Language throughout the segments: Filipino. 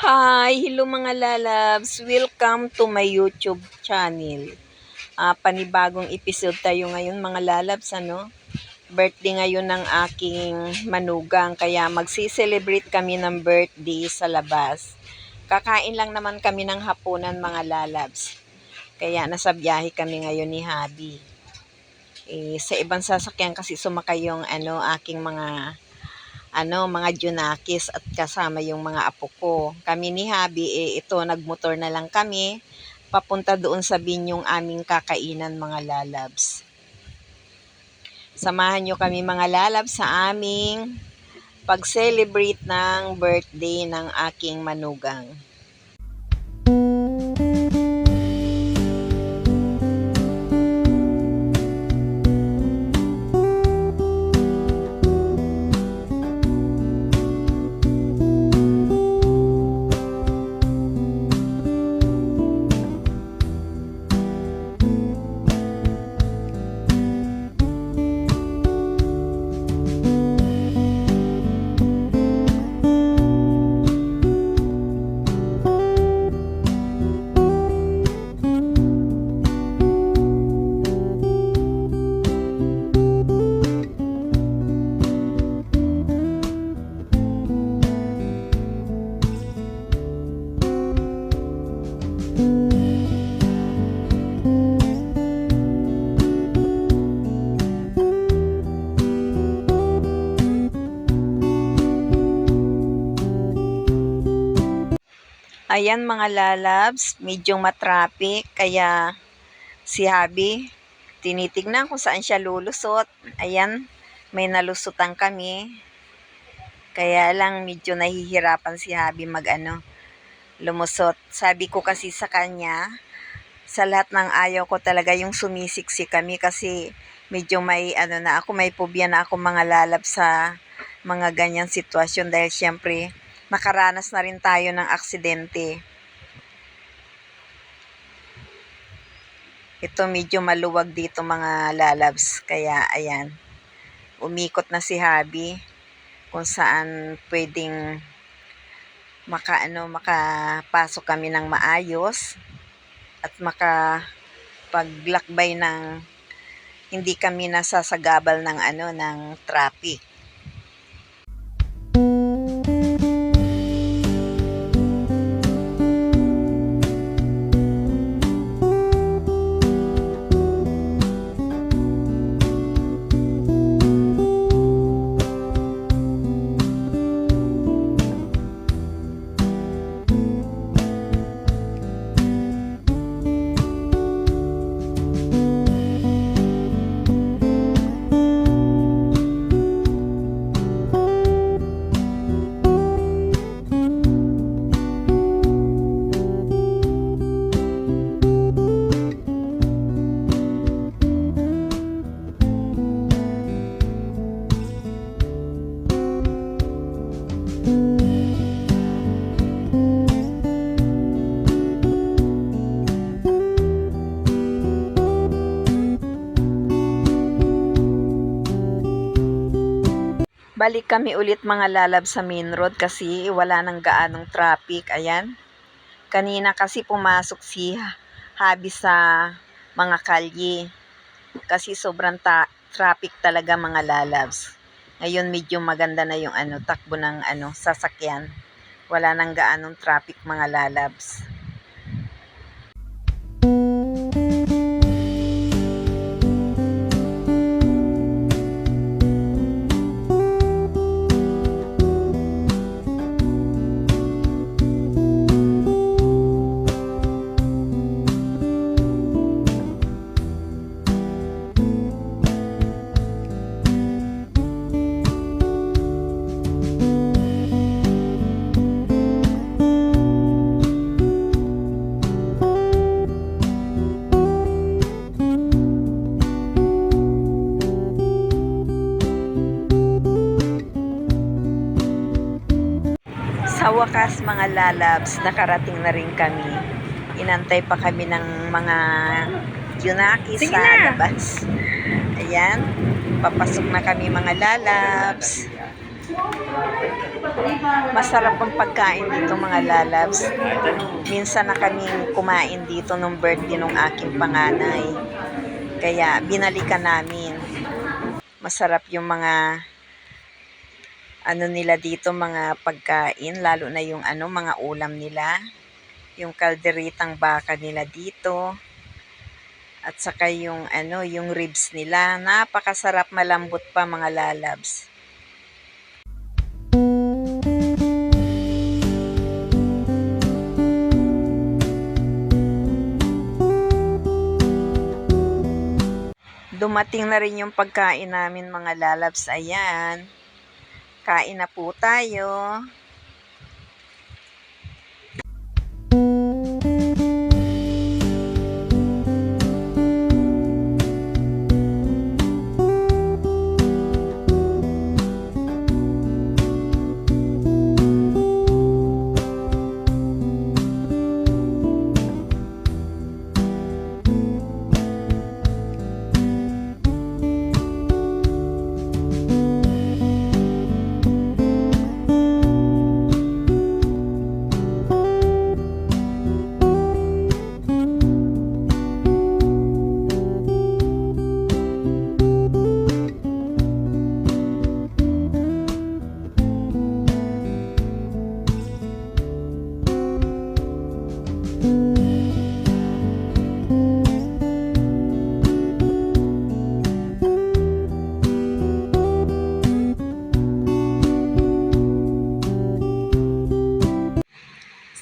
Hi! Hello mga lalabs! Welcome to my YouTube channel. Panibagong episode tayo ngayon mga lalabs, ano? Birthday ngayon ng aking manugang, kaya magsi-celebrate kami ng birthday sa labas. Kakain lang naman kami ng hapunan mga lalabs. Kaya nasa biyahe kami ngayon ni Habi. Sa ibang sasakyan kasi sumakay yung aking mga junakis at kasama yung mga apo ko. Kami ni Habi, ito, nagmotor na lang kami, papunta doon sa binyong aming kakainan mga lalabs. Samahan nyo kami mga lalabs sa aming pag-celebrate ng birthday ng aking manugang. Ayan mga lalabs, medyo matraffic, kaya si Habi, tinitignan kung saan siya lulusot. Ayan, may nalusutan kami. Kaya lang medyo nahihirapan si Habi lumusot. Sabi ko kasi sa kanya, sa lahat ng ayaw ko talaga yung sumisiksik kami kasi medyo may may phobia na ako mga lalabs sa mga ganyang sitwasyon dahil syempre nakaranas na rin tayo ng aksidente. Ito medyo maluwag dito mga lalabs, kaya ayan, umikot na si Habi kung saan pwedeng makapasok kami ng maayos at makapaglakbay ng hindi kami nasasagabal ng traffic. Balik kami ulit mga lalab sa main road kasi wala nang gaanong traffic. Ayan. Kanina kasi pumasok si Habi sa mga kalye. Kasi sobrang traffic talaga mga lalabs. Ngayon medyo maganda na yung takbo ng sasakyan. Wala nang gaanong traffic mga lalabs. Sa wakas mga lalabs, nakarating na rin kami. Inantay pa kami ng mga junakis sa labas. Ayan, papasok na kami mga lalabs. Masarap ang pagkain dito mga lalabs. Minsan na kaming kumain dito nung birthday nung aking panganay. Kaya binalikan namin. Masarap yung mga ano nila dito, mga pagkain, lalo na yung mga ulam nila. Yung kalderitang baka nila dito. At saka yung yung ribs nila. Napakasarap, malambot pa mga lalabs. Dumating na rin yung pagkain namin mga lalabs. Ayan. Kain na po tayo.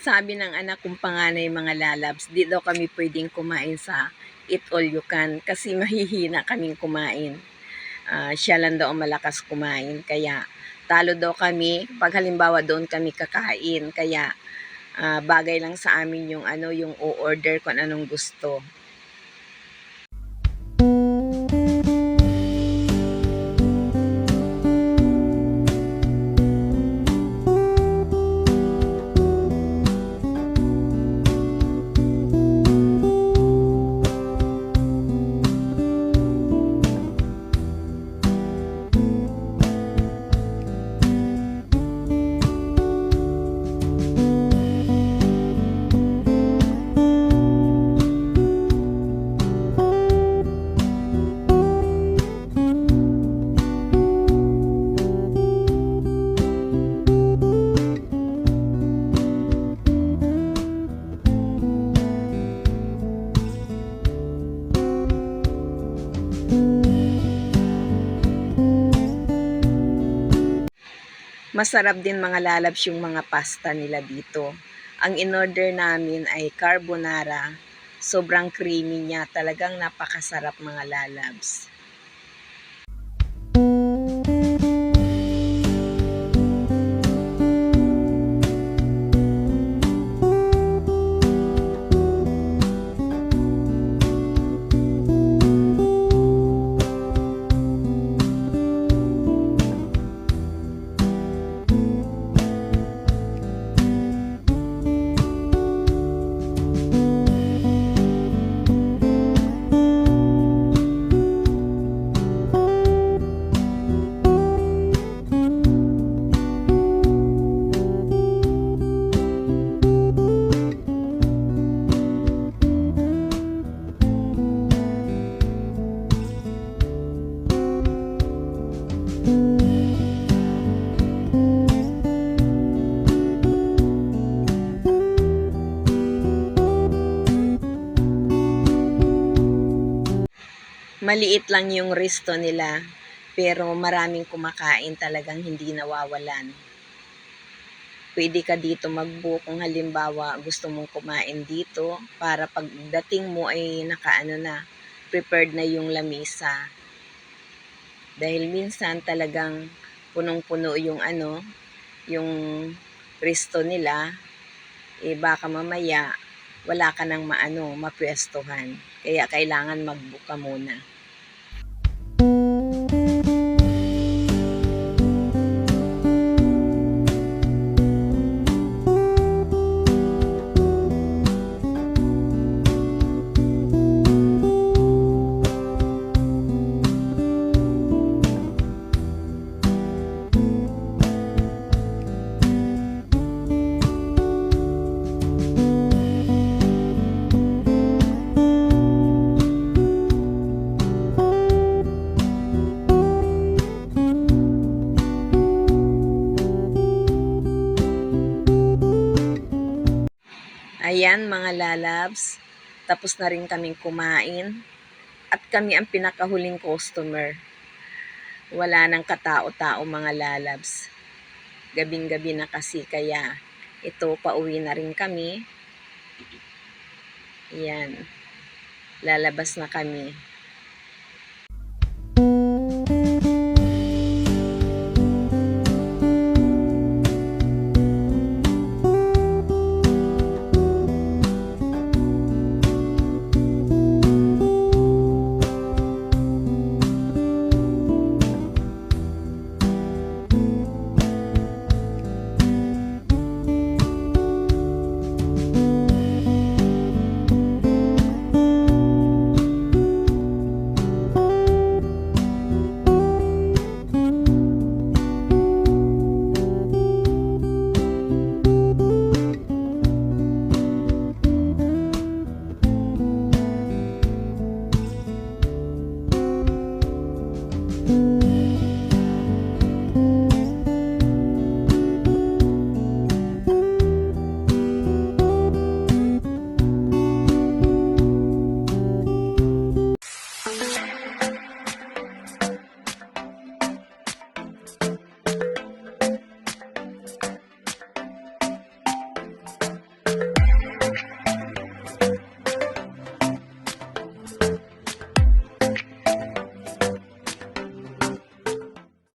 Sabi ng anak kong panganay mga lalabs, di daw kami pwedeng kumain sa Eat All You Can kasi mahihina kaming kumain. Siya lang daw ang malakas kumain. Kaya talo daw kami pag halimbawa doon kami kakain. Kaya bagay lang sa amin yung yung o-order kung anong gusto. Masarap din mga lalabs yung mga pasta nila dito. Ang in-order namin ay carbonara. Sobrang creamy niya. Talagang napakasarap mga lalabs. Maliit lang yung resto nila, pero maraming kumakain, talagang hindi nawawalan. Pwede ka dito mag-book kung halimbawa gusto mong kumain dito para pagdating mo ay prepared na yung lamesa. Dahil minsan talagang punong-puno yung yung resto nila, baka mamaya wala ka nang mapwestuhan. Kaya kailangan mag-book ka muna. Ayan mga lalabs, tapos na rin kaming kumain at kami ang pinakahuling customer. Wala nang katao-tao mga lalabs. Gabing-gabi na kasi kaya ito pauwi na rin kami. Yan, lalabas na kami.